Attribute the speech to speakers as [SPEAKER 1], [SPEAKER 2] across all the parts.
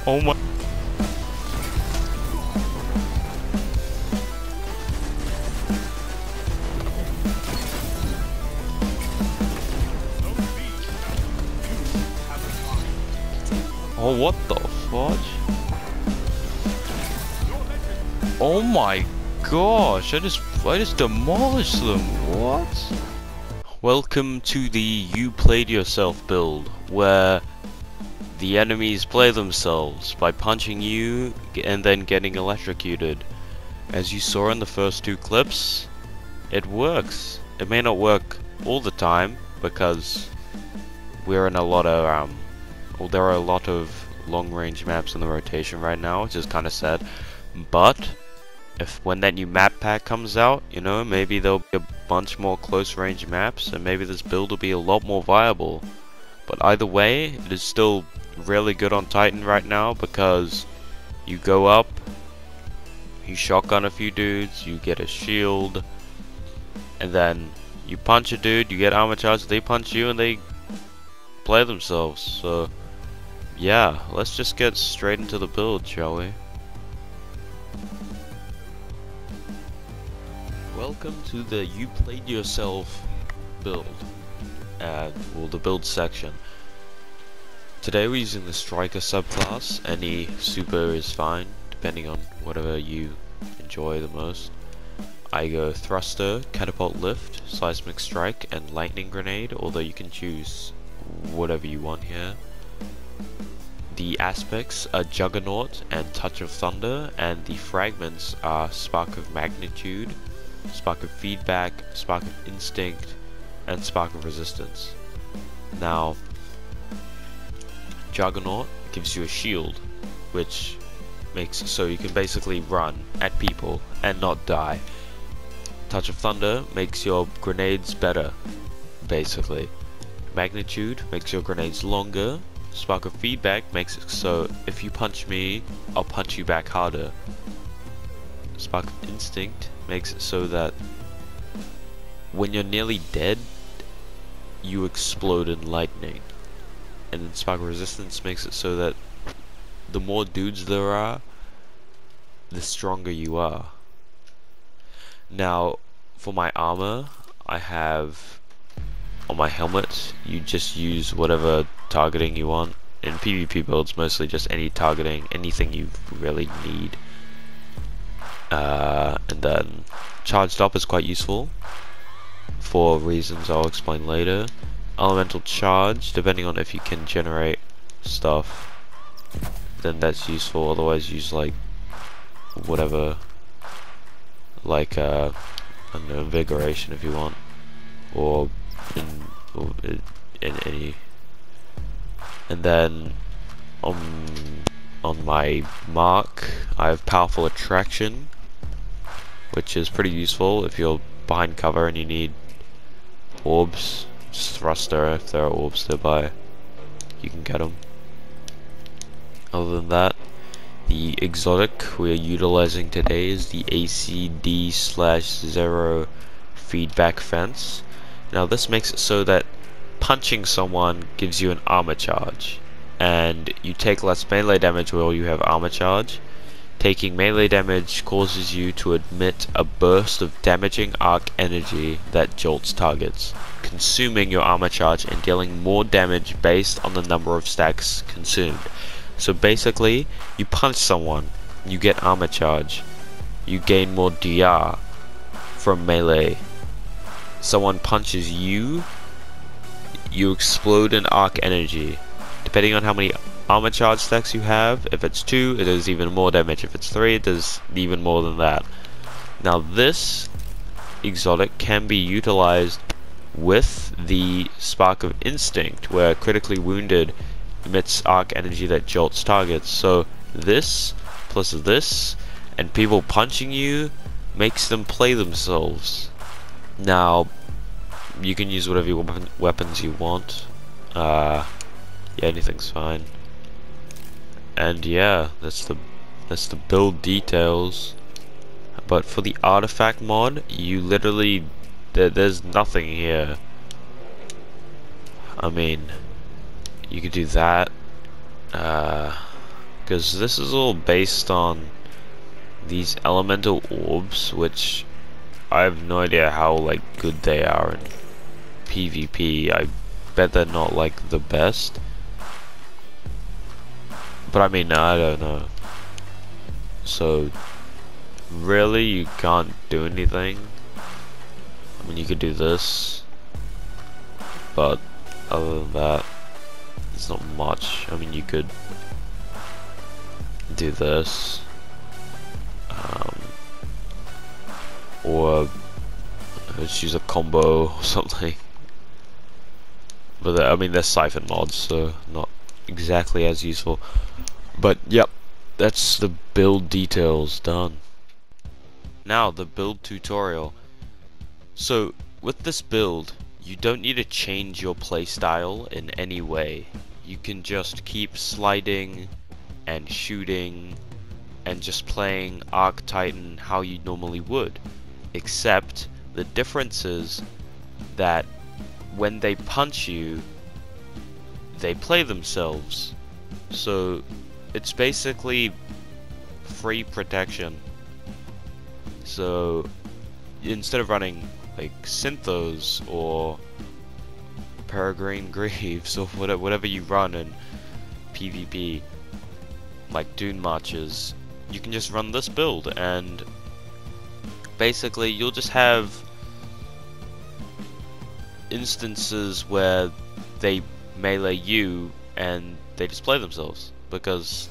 [SPEAKER 1] Oh my. Oh, what the fudge? Oh my gosh, I just demolished them. What? Welcome to the You Played Yourself build, where the enemies play themselves by punching you and then getting electrocuted. As you saw in the first two clips, it works. It may not work all the time because we're in a lot of well, there are a lot of long-range maps in the rotation right now, which is kind of sad. But if when that new map pack comes out, you know, maybe there'll be a bunch more close-range maps, and maybe this build will be a lot more viable. But either way, it is still really good on Titan right now because you go up, you shotgun a few dudes, you get a shield, and then you punch a dude, you get armor charge, they punch you, and they play themselves. So yeah, let's just get straight into the build, shall we? Welcome to the You Played Yourself build, well, the build section. Today we're using the Striker subclass. Any super is fine, depending on whatever you enjoy the most. I go Thruster, Catapult Lift, Seismic Strike, and Lightning Grenade, although you can choose whatever you want here. The aspects are Juggernaut and Touch of Thunder, and the fragments are Spark of Magnitude, Spark of Feedback, Spark of Instinct, and Spark of Resistance. Now, Juggernaut gives you a shield, which makes it so you can basically run at people and not die. Touch of Thunder makes your grenades better, basically. Magnitude makes your grenades longer. Spark of Feedback makes it so if you punch me, I'll punch you back harder. Spark of Instinct makes it so that when you're nearly dead, you explode in lightning. And then Spark of Resistance makes it so that the more dudes there are, the stronger you are. Now, for my armor, I have on my helmet, you just use whatever targeting you want. In PvP builds, mostly just any targeting, anything you really need. And then charged up is quite useful for reasons I'll explain later. Elemental charge, depending on if you can generate stuff, then that's useful. Otherwise, use like whatever, like I don't know, invigoration if you want, or in any. And then on my mark, I have powerful attraction, which is pretty useful if you're behind cover and you need orbs. Just thruster if there are orbs nearby, you can get them. Other than that, the exotic we are utilizing today is the ACD/0 feedback fence. Now this makes it so that punching someone gives you an armor charge, and you take less melee damage while you have armor charge. Taking melee damage causes you to emit a burst of damaging arc energy that jolts targets, consuming your armor charge and dealing more damage based on the number of stacks consumed. So basically, you punch someone, you get armor charge, you gain more DR from melee. Someone punches you, you explode in arc energy. Depending on how many armor charge stacks you have, if it's 2, it does even more damage. If it's 3, it does even more than that. Now this exotic can be utilized with the Spark of Instinct, where critically wounded emits arc energy that jolts targets. So this plus this and people punching you makes them play themselves. Now you can use whatever weapons you want. Yeah, anything's fine. And yeah, that's the build details. But for the artifact mod, you literally there's nothing here. I mean, you could do that. because this is all based on these elemental orbs, which I have no idea how like good they are in PvP. I bet they're not like the best, but I mean, I don't know. So really, you can't do anything. I mean, you could do this, but other than that, it's not much. I mean, you could do this, or let's use a combo or something. But I mean, they're siphon mods, so not exactly as useful. But yep, that's the build details done. Now the build tutorial. So with this build, you don't need to change your playstyle in any way. You can just keep sliding and shooting and just playing Arc Titan how you normally would. Except the difference is that when they punch you, they play themselves. So it's basically free protection. So instead of running like Synthos or Peregrine Greaves or whatever you run in PvP, like Dune Marches, you can just run this build, and basically you'll just have instances where they melee you and they just play themselves because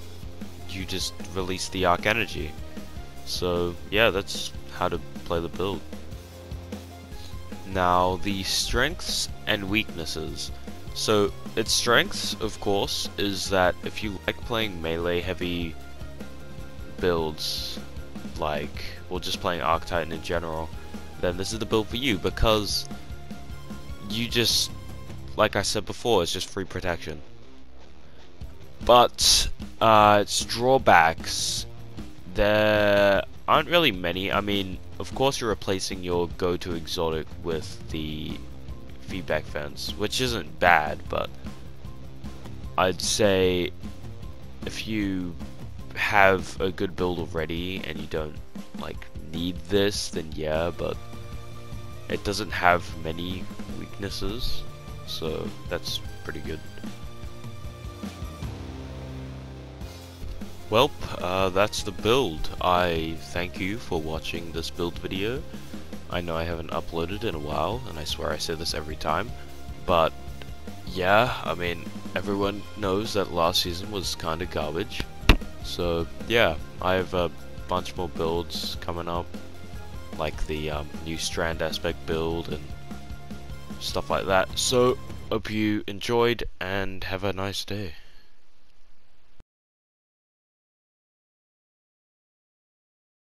[SPEAKER 1] you just release the arc energy. So yeah, that's how to play the build. Now the strengths and weaknesses. So its strengths, of course, is that if you like playing melee heavy builds, like, or just playing Arc Titan in general, then this is the build for you, because you just, like I said before, it's just free protection. But its drawbacks, there aren't really many. I mean, of course you're replacing your go-to exotic with the feedback fence, which isn't bad, but I'd say if you have a good build already and you don't like need this, then yeah, but it doesn't have many weaknesses, so that's pretty good. Well, that's the build. I thank you for watching this build video. I know I haven't uploaded in a while, and I swear I say this every time, but yeah, I mean, everyone knows that last season was kinda garbage. So yeah, I have a bunch more builds coming up, like the new Strand Aspect build and stuff like that. So hope you enjoyed and have a nice day.